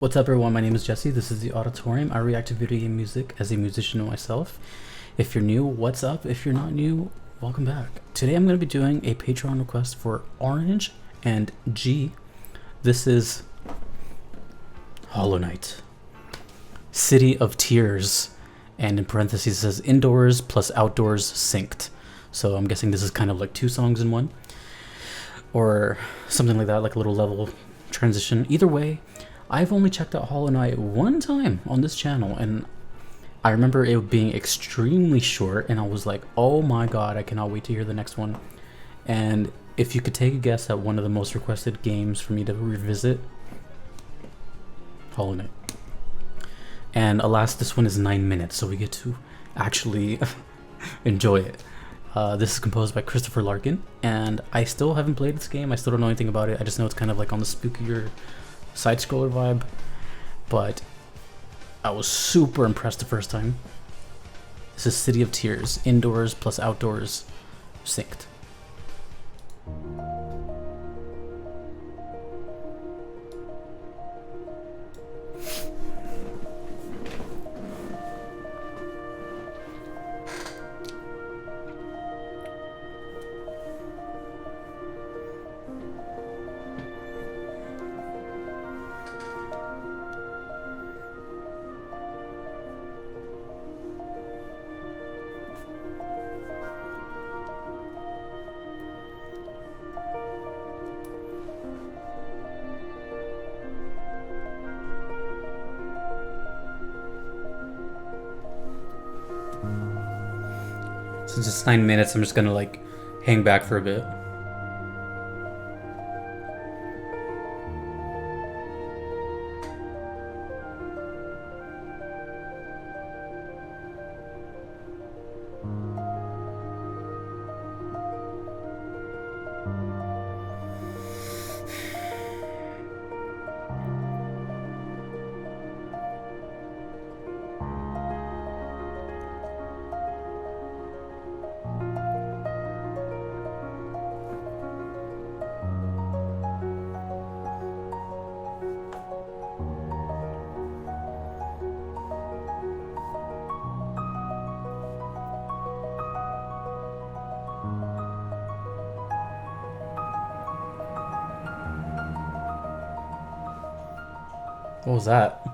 What's up, everyone? My name is Jesse. This is the Auditorium. I react to video game music as a musician myself. If you're new, what's up? If you're not new, welcome back. Today I'm going to be doing a Patreon request for Orange and G. This is Hollow Knight, City of Tears, and in parentheses it says indoors plus outdoors synced. So I'm guessing this is kind of like two songs in one, or something like that, like a little level transition. Either way, I've only checked out Hollow Knight one time on this channel, and I remember it being extremely short, and I was like, oh my god, I cannot wait to hear the next one. And if you could take a guess at one of the most requested games for me to revisit, Hollow Knight. And alas, this one is 9 minutes, so we get to actually enjoy it. This is composed by Christopher Larkin, and I still haven't played this game. I still don't know anything about it. I just know it's kind of like on the spookier side-scroller vibe, but I was super impressed the first time. This is City of Tears, indoors plus outdoors synced. Since it's 9 minutes, I'm just gonna like hang back for a bit. What was that?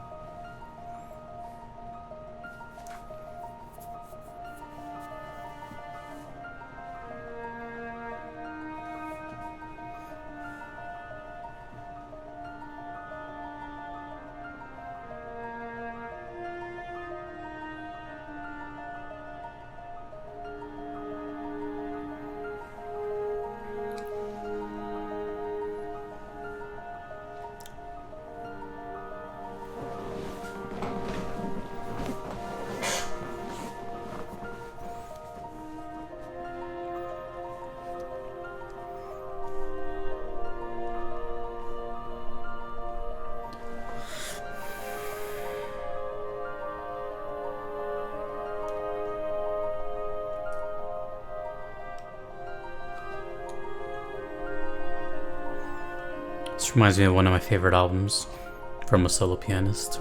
This reminds me of one of my favorite albums from a solo pianist.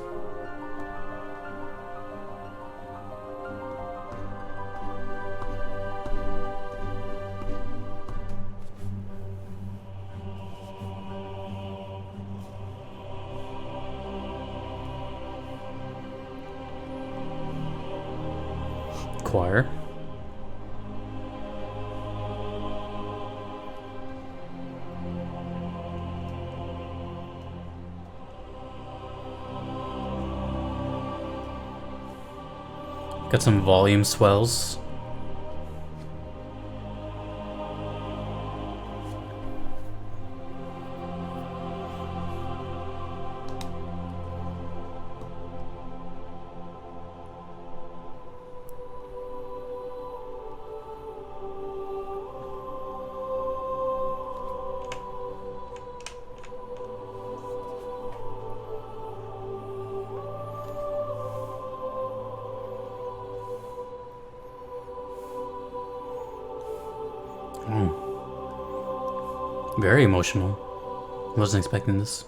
Choir. Got some volume swells. Very emotional. I wasn't expecting this.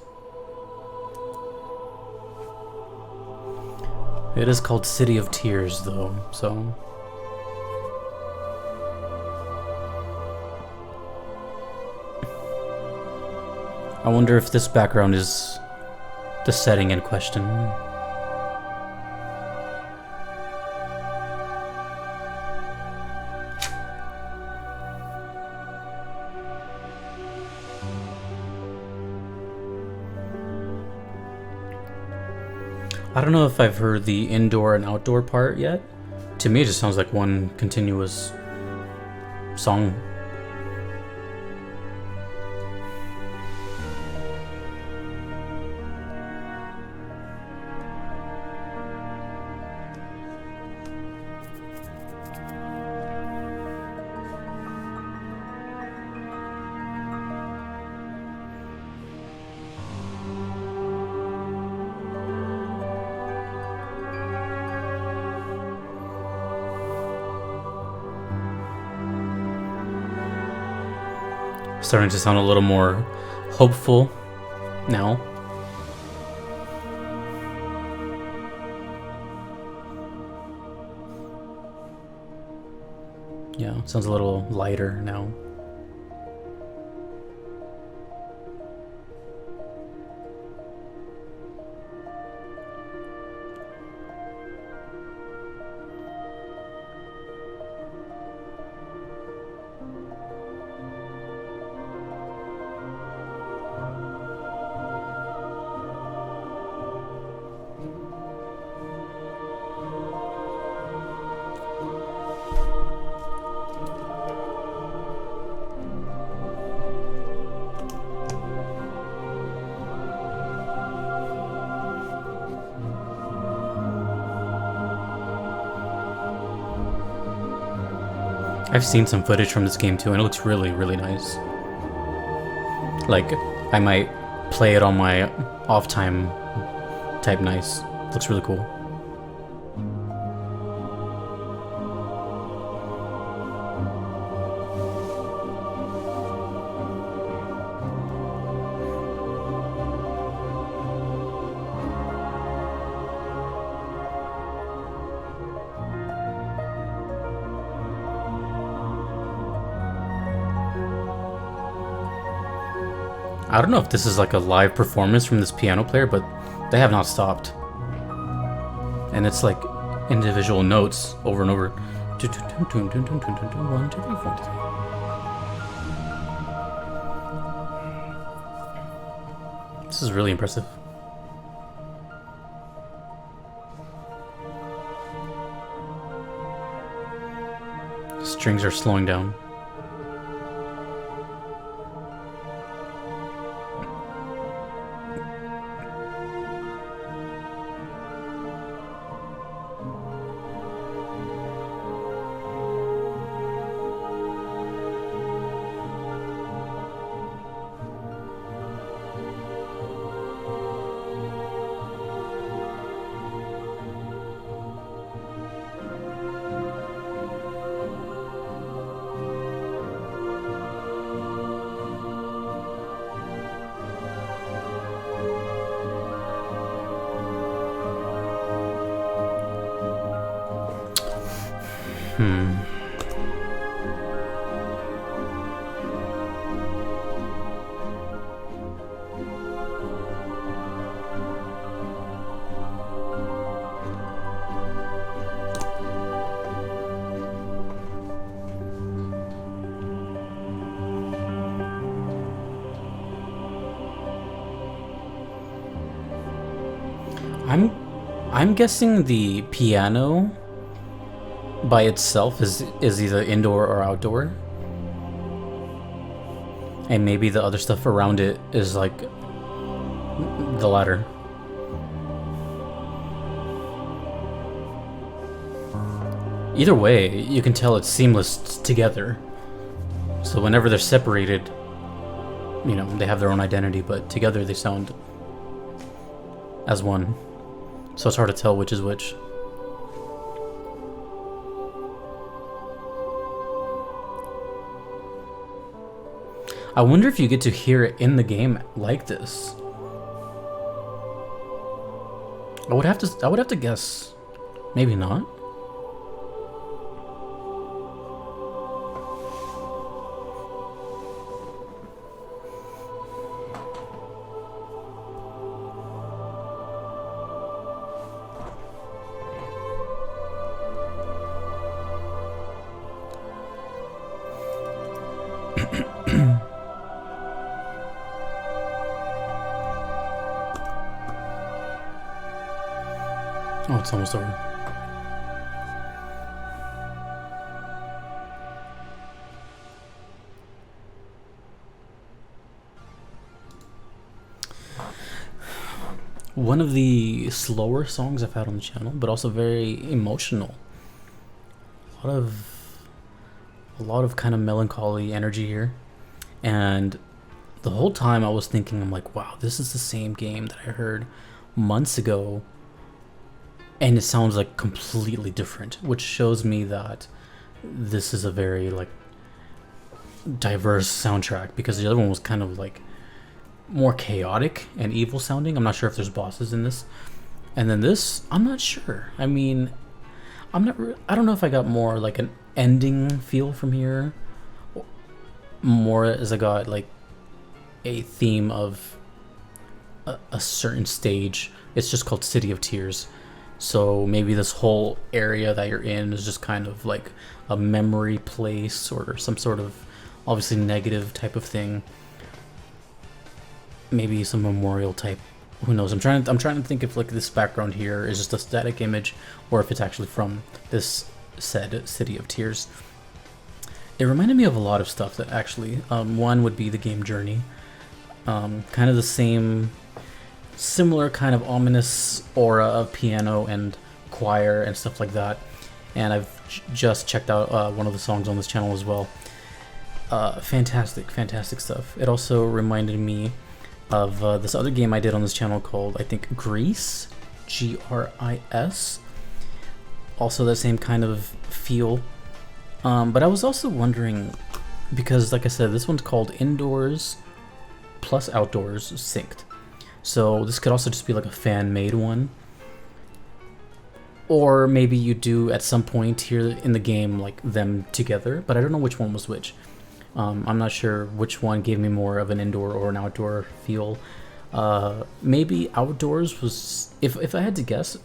It is called City of Tears, though, so... I wonder if this background is the setting in question. I don't know if I've heard the indoor and outdoor part yet. To me, it just sounds like one continuous song. Starting to sound a little more hopeful now. Yeah, it sounds a little lighter now. I've seen some footage from this game too, and it looks really, really nice. Like, I might play it on my off time type nice. Looks really cool. I don't know if this is like a live performance from this piano player, but they have not stopped. And it's like individual notes over and over. 1, 2, 3, 4. This is really impressive. Strings are slowing down. I'm guessing the piano by itself is either indoor or outdoor. And maybe the other stuff around it is like the latter. Either way, you can tell it's seamless together. So whenever they're separated, you know, they have their own identity, but together they sound as one. So it's hard to tell which is which. I wonder if you get to hear it in the game like this. I would have to guess Maybe not. Oh, it's almost over. One of the slower songs I've had on the channel, but also very emotional. A lot of kind of melancholy energy here. And the whole time I was thinking, I'm like, wow, this is the same game that I heard months ago, and it sounds like completely different, which shows me that this is a very like diverse soundtrack, because the other one was kind of like more chaotic and evil sounding. I'm not sure if there's bosses in this. And then this, I'm not sure. I mean, I don't know if I got more like an ending feel from here, more as I got like a theme of a certain stage. It's just called City of Tears. So maybe this whole area that you're in is just kind of like a memory place or some sort of obviously negative type of thing. Maybe some memorial type. Who knows? I'm trying to think if like this background here is just a static image or if it's actually from this said City of Tears. It reminded me of a lot of stuff that actually, one would be the game Journey. Kind of the same, similar kind of ominous aura of piano and choir and stuff like that. And I've just checked out one of the songs on this channel as well. Fantastic stuff. It also reminded me of this other game I did on this channel called, I think, Gris, Gris. Also the same kind of feel. But I was also wondering, because like I said, this one's called Indoors plus Outdoors Synced. So this could also just be like a fan-made one. Or maybe you do at some point here in the game like them together, but I don't know which one was which. I'm not sure which one gave me more of an indoor or an outdoor feel. Maybe Outdoors was, if I had to guess,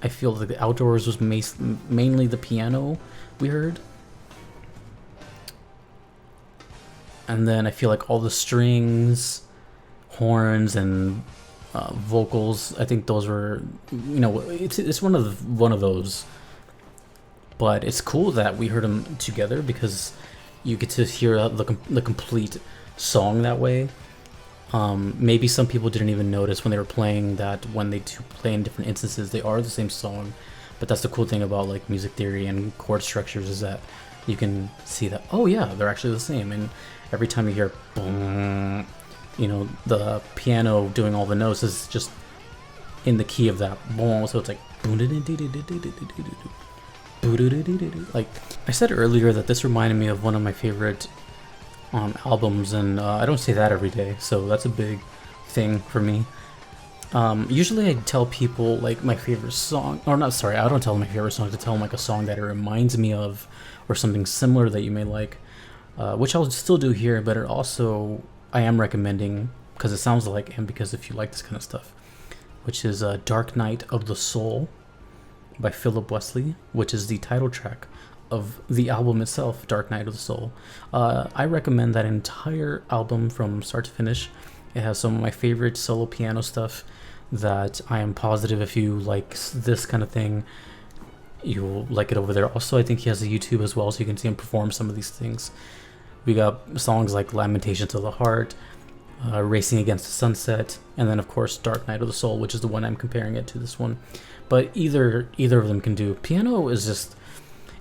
I feel like the Outdoors was mainly the piano we heard. And then I feel like all the strings, horns, and vocals, I think those were, you know, it's one of those. But it's cool that we heard them together because you get to hear the complete song that way. Maybe some people didn't even notice when they were playing that when they do play in different instances, they are the same song. But that's the cool thing about like music theory and chord structures, is that you can see that, oh yeah, they're actually the same. And every time you hear boom, you know, the piano doing all the notes is just in the key of that boom. So it's like like I said earlier that this reminded me of one of my favorite albums, and I don't say that every day, so that's a big thing for me. Usually I tell people like my favorite song, or not, sorry, I don't tell them my favorite song, to tell them like a song that it reminds me of or something similar that you may like, which I'll still do here, but it also I am recommending because it sounds like, and because if you like this kind of stuff, which is Dark Night of the Soul by Philip Wesley, which is the title track of the album itself, Dark Night of the Soul. I recommend that entire album from start to finish. It has some of my favorite solo piano stuff that I am positive if you like this kind of thing, you'll like it over there. Also, I think he has a YouTube as well, so you can see him perform some of these things. We got songs like Lamentations of the Heart, Racing Against the Sunset, and then of course Dark Night of the Soul, which is the one I'm comparing it to, this one. But either of them can do. Piano is just,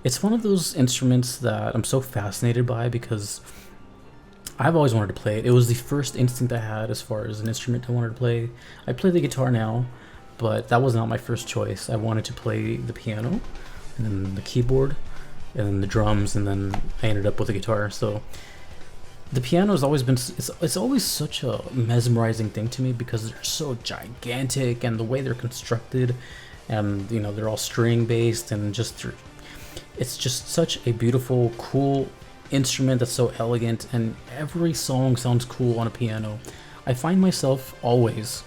it's one of those instruments that I'm so fascinated by because I've always wanted to play it. It was the first instinct I had as far as an instrument I wanted to play. I play the guitar now, but that was not my first choice. I wanted to play the piano, and then the keyboard, and then the drums, and then I ended up with the guitar. So the piano has always been, it's always such a mesmerizing thing to me because they're so gigantic, and the way they're constructed and you know they're all string based, and just it's just such a beautiful, cool instrument that's so elegant, and every song sounds cool on a piano. I find myself always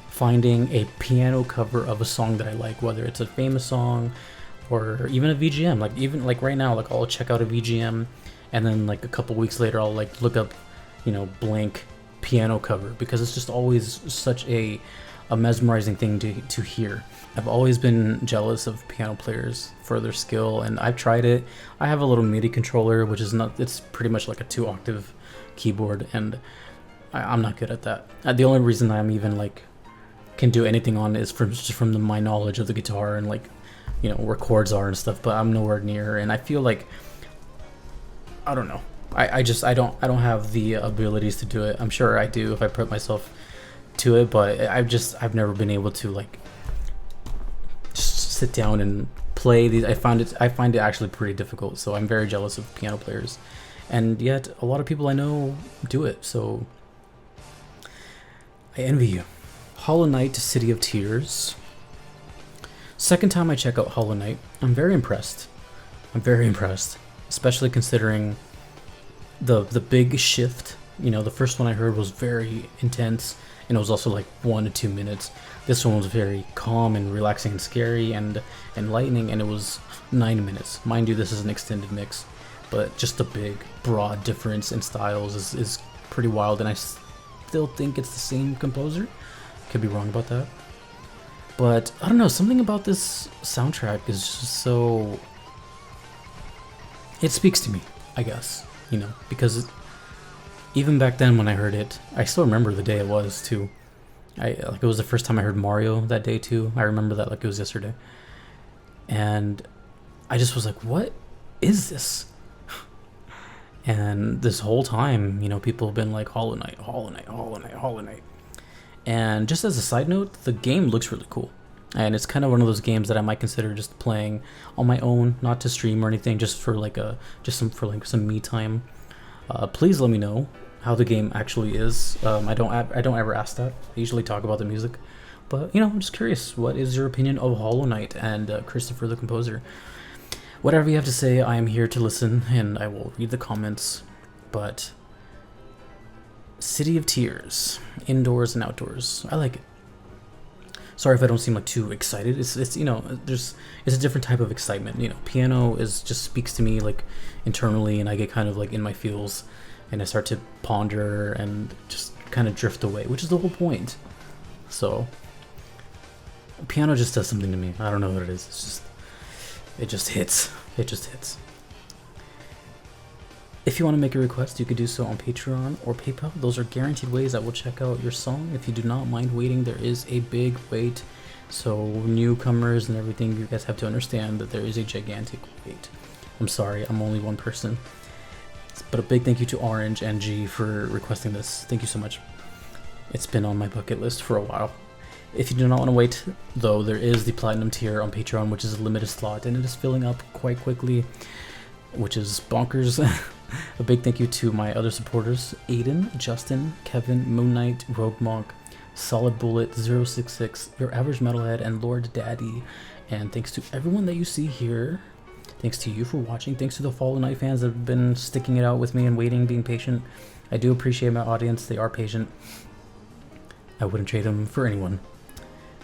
finding a piano cover of a song that I like, whether it's a famous song or even a VGM. Like even like right now, like I'll check out a VGM, and then like a couple weeks later I'll like look up, you know, blank piano cover, because it's just always such a mesmerizing thing to hear. I've always been jealous of piano players for their skill, and I've tried it. I have a little MIDI controller, which is not, it's pretty much like a 2-octave keyboard, and I'm not good at that. The only reason I'm even like can do anything on it is just from my knowledge of the guitar and like, you know, where chords are and stuff, but I'm nowhere near, and I feel like, I don't know. I don't have the abilities to do it. I'm sure I do if I put myself to it, but I've never been able to like just sit down and play these. I find it actually pretty difficult, so I'm very jealous of piano players, and yet a lot of people I know do it, so I envy you. Hollow Knight, City of Tears. Second time I check out Hollow Knight, I'm very impressed, especially considering the big shift. You know, the first one I heard was very intense, and it was also like 1 to 2 minutes. This one was very calm and relaxing and scary and enlightening, and it was 9 minutes. Mind you, this is an extended mix, but just the big, broad difference in styles is pretty wild, and I still think it's the same composer. Could be wrong about that. But I don't know, something about this soundtrack is just so... It speaks to me, I guess, you know, because even back then when I heard it, I still remember the day it was too. Like it was the first time I heard Mario that day too. I remember that like it was yesterday. And I just was like, what is this? And this whole time, you know, people have been like Hollow Knight, Hollow Knight, Hollow Knight, Hollow Knight. And just as a side note, the game looks really cool. And it's kind of one of those games that I might consider just playing on my own, not to stream or anything, just for like some me time. Please let me know how the game actually is. I don't ever ask that. I usually talk about the music, but you know, I'm just curious. What is your opinion of Hollow Knight and Christopher the composer? Whatever you have to say, I am here to listen, and I will read the comments. But City of Tears, indoors and outdoors. I like it. Sorry if I don't seem like too excited. It's you know, it's a different type of excitement. You know, piano just speaks to me like internally, and I get kind of like in my feels, and I start to ponder and just kind of drift away, which is the whole point. So piano just does something to me. I don't know what it is. It just hits. It just hits. If you want to make a request, you could do so on Patreon or PayPal. Those are guaranteed ways I will check out your song. If you do not mind waiting, there is a big wait. So newcomers and everything, you guys have to understand that there is a gigantic wait. I'm sorry, I'm only one person. But a big thank you to Orange and G for requesting this. Thank you so much. It's been on my bucket list for a while. If you do not want to wait, though, there is the Platinum tier on Patreon, which is a limited slot, and it is filling up quite quickly, which is bonkers. A big thank you to my other supporters, Aiden, Justin, Kevin, Moon Knight, Rogue Monk, Solid Bullet, 066, Your Average Metalhead, and Lord Daddy. And thanks to everyone that you see here. Thanks to you for watching. Thanks to the Hollow Knight fans that have been sticking it out with me and waiting, being patient. I do appreciate my audience. They are patient. I wouldn't trade them for anyone.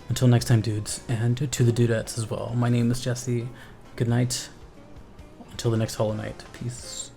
Until next time, dudes, and to the dudettes as well. My name is Jesse. Good night. Until the next Hollow Knight. Peace.